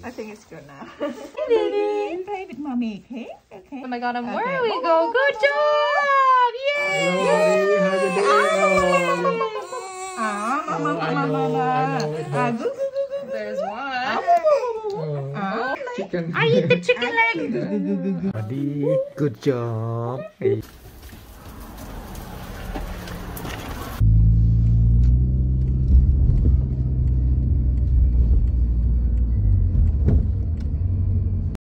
I think it's good now. Play with mommy, okay? Okay. Oh my god, and where we go? Good job! Yay! There's one. Chicken. I eat the chicken leg. Good job.